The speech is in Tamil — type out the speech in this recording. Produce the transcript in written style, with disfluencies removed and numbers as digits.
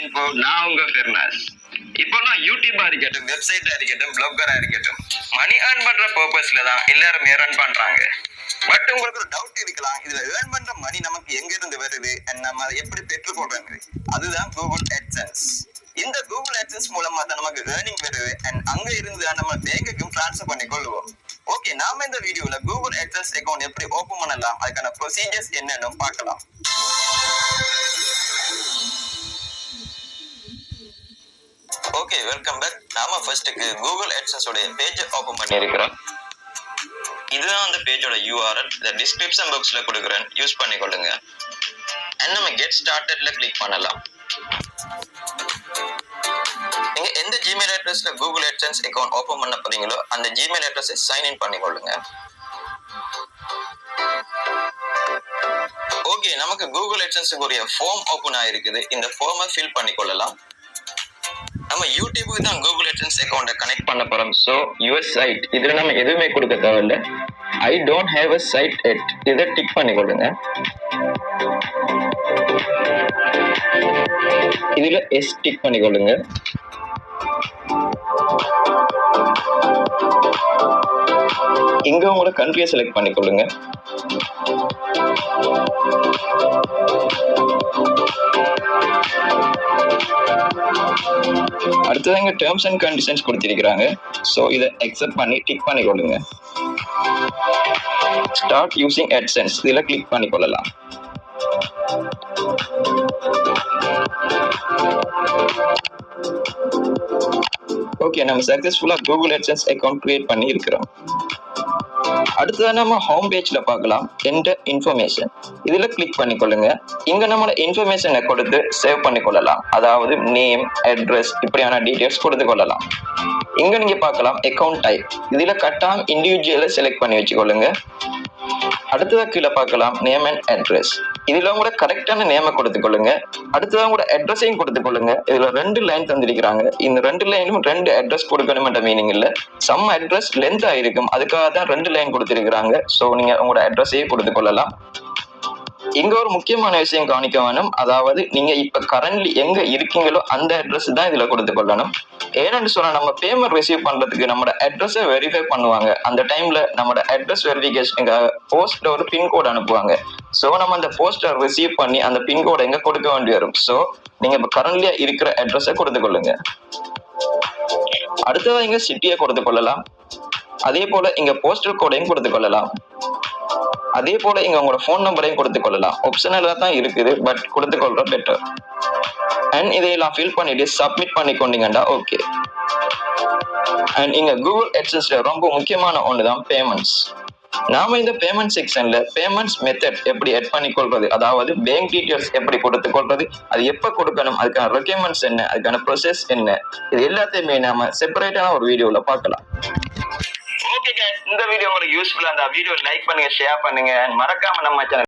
info நான் உங்க ஃபெர்னாஸ். இப்போலாம் யூடியூபா இருக்கட்டும், வெப்சைட்டா இருக்கட்டும், பிளாகரா இருக்கட்டும், மணி ஏர்ன் பண்ற பர்பஸ்ல தான் எல்லாரும் ஏர்ன் பண்றாங்க. பட் உங்களுக்கு ஒரு டவுட் இருக்கலாம், இதுல ஏர்ன் பண்ற மணி நமக்கு எங்க இருந்து வருது and நம்ம அதை எப்படி பெற்றுக்கொள்றது? அதுதான் கூகுள் AdSense. இந்த கூகுள் AdSense மூலமா தான் நமக்கு ஏர்னிங் வருது and அங்க இருந்து தான் நம்ம பேங்குக்கும் ட்ரான்ஸ்ஃபர் பண்ணி கொள்வோம். ஓகே, நாம இந்த வீடியோல கூகுள் AdSense அக்கவுண்ட் எப்படி ஓபன் பண்ணலாம், அதுக்கான ப்ரொசீஜர்ஸ் என்னன்னு பார்க்கலாம். Okay, welcome back. நாம ஃபர்ஸ்ட்டுக்கு கூகுள் AdSense உடைய பேஜ் ஓபன் பண்ணியிருக்கிறோம். இதுதான் அந்த பேஜோட URL. இந்த டிஸ்கிரிப்ஷன் பாக்ஸ்ல கொடுக்குறேன், யூஸ் பண்ணிக்கொள்ளுங்க. அண்ட் நம்ம கெட் ஸ்டார்டட்ல கிளிக் பண்ணலாம். நீங்க எந்த ஜிமெயில் அட்ரஸ்ல கூகுள் AdSense அக்கவுண்ட் ஓபன் பண்ண போறீங்களோ அந்த ஜிமெயில் அட்ரஸை சைன் இன் பண்ணிக்கொள்ளுங்க. ஓகே, நமக்கு கூகுள் AdSense உரிய ஃபார்ம் ஓபன் ஆயிருக்குது. இந்த ஃபார்மை ஃபில் பண்ணிக்கொள்ளலாம். நம்ம யூடியூபுக்கு தான் கூகுள் AdSense அக்கவுண்ட்டை கனெக்ட் பண்ண போறோம். ஸோ யுவர் சைட் இதுல நம்ம எதுவுமே கொடுக்க தேவையில்ல. I don't have a site yet, இதை டிக் பண்ணிக்கொள்ளுங்க. இதுல எஸ் டிக் பண்ணிக்கொள்ளுங்க. இங்க உங்களோட கண்ட்ரியை செலக்ட் பண்ணிக்கொள்ளுங்க. அடுத்தது இங்க டேர்ம்ஸ் அண்ட் கண்டிஷன்ஸ் கொடுத்திருக்கிறாங்க. ஸோ இதை அக்செப்ட் பண்ணி டிக் பண்ணிக்கொள்ளுங்க. ஸ்டார்ட் யூசிங் AdSense இதில் கிளிக் பண்ணிக்கொள்ளலாம். ஓகே, நம்ம சக்சஸ்ஃபுல்லா கூகுள் AdSense அக்கவுண்ட் கிரியேட் பண்ணி இருக்கிறோம். அடுத்தது நம்ம ஹோம் பேஜ்ல பார்க்கலாம். என்டர் இன்ஃபர்மேஷன் இதுல கிளிக் பண்ணிக்கொள்ளுங்க. இங்க நம்மளோட இன்ஃபர்மேஷனை கொடுத்து சேவ் பண்ணிக்கொள்ளலாம். அதாவது நேம், அட்ரஸ் இப்படியான டீடைல்ஸ் கொடுத்து கொள்ளலாம். இங்க நீங்க பார்க்கலாம் அக்கவுண்ட் டைப், இதுல கட்டாயம் இண்டிவிஜுவலை செலக்ட் பண்ணி வச்சுக்கொள்ளுங்க. அடுத்ததா கீழே பார்க்கலாம் நேம் அண்ட் அட்ரஸ், இதுல உங்களோட கரெக்டான நேமை கொடுத்துக்கொள்ளுங்க. அடுத்ததான் உங்களோட அட்ரஸையும் கொடுத்துக்கொள்ளுங்க. இதுல 2 லைன் தந்திருக்கிறாங்க. இந்த 2 லைனும் 2 அட்ரஸ் கொடுக்கணும்ன்ற மீனிங் இல்ல, சம் அட்ரஸ் லென்த் ஆயிருக்கும், அதுக்காக தான் 2 லைன் கொடுத்திருக்கிறாங்க. ஸோ நீங்க உங்களோட அட்ரஸையே கொடுத்துக்கொள்ளலாம். இங்க ஒரு முக்கியமான விஷயம் கவனிக்க வேணும். அதாவது நீங்க இப்ப கரண்ட்லி எங்க இருக்கீங்களோ அந்த அட்ரஸ் தான் இதுல கொடுத்துக்கொள்ளணும். ஏன்னு சொன்னா நம்ம பேமெண்ட் ரிசீவ் பண்றதுக்கு நம்மளோட அட்ரஸை வெரிஃபை பண்ணுவாங்க. அந்த டைம்ல நம்மளோட அட்ரஸ் வெரிஃபிகேஷனுக்காக போஸ்ட்ல ஒரு பின்கோடு அனுப்புவாங்க. ஸோ நம்ம அந்த போஸ்டை ரிசீவ் பண்ணி அந்த பின்கோடை எங்க கொடுக்க வேண்டி வரும். ஸோ நீங்க இப்ப கரண்ட்லியா இருக்கிற அட்ரஸை கொடுத்துக்கொள்ளுங்க. அடுத்ததா இங்க சிட்டியை கொடுத்துக்கொள்ளலாம். அதே போல இங்க போஸ்டல் கோடையும் கொடுத்துக்கொள்ளலாம். அதே போல இங்க உங்களோட போன் நம்பரையும் கொடுத்துக்கொள்ளலாம். ஆப்ஷனலா தான் இருக்குது, பட் கொடுத்துக்கொள்ற பெட்டர். அண்ட் இதையெல்லாம் ஃபில் பண்ணிட்டு சப்மிட் பண்ணிக்கொண்டீங்கன்னா ஓகே. அண்ட் இங்க கூகுள் AdSense ரொம்ப முக்கியமான ஒண்ணுதான் பேமெண்ட்ஸ். நாம இந்த பேமெண்ட் செக்ஷன்ல பேமெண்ட்ஸ் மெத்தட் எப்படி எட் பண்ணிக்கொள்றது, அதாவது பேங்க் டீடைல்ஸ் எப்படி கொடுத்துக்கொள்றது, அது எப்ப கொடுக்கணும், அதுக்கான ரெக்யர்மெண்ட்ஸ் என்ன, அதுக்கான ப்ரொசஸ் என்ன, இது எல்லாத்தையுமே நாம செப்பரேட்டான ஒரு வீடியோல பார்க்கலாம். ஓகே गाइस, இந்த வீடியோ உங்களுக்கு யூஸ்ஃபுல்லா இருந்தா வீடியோ லைக் பண்ணுங்க, ஷேர் பண்ணுங்க, மறக்காம நம்ம சேனல்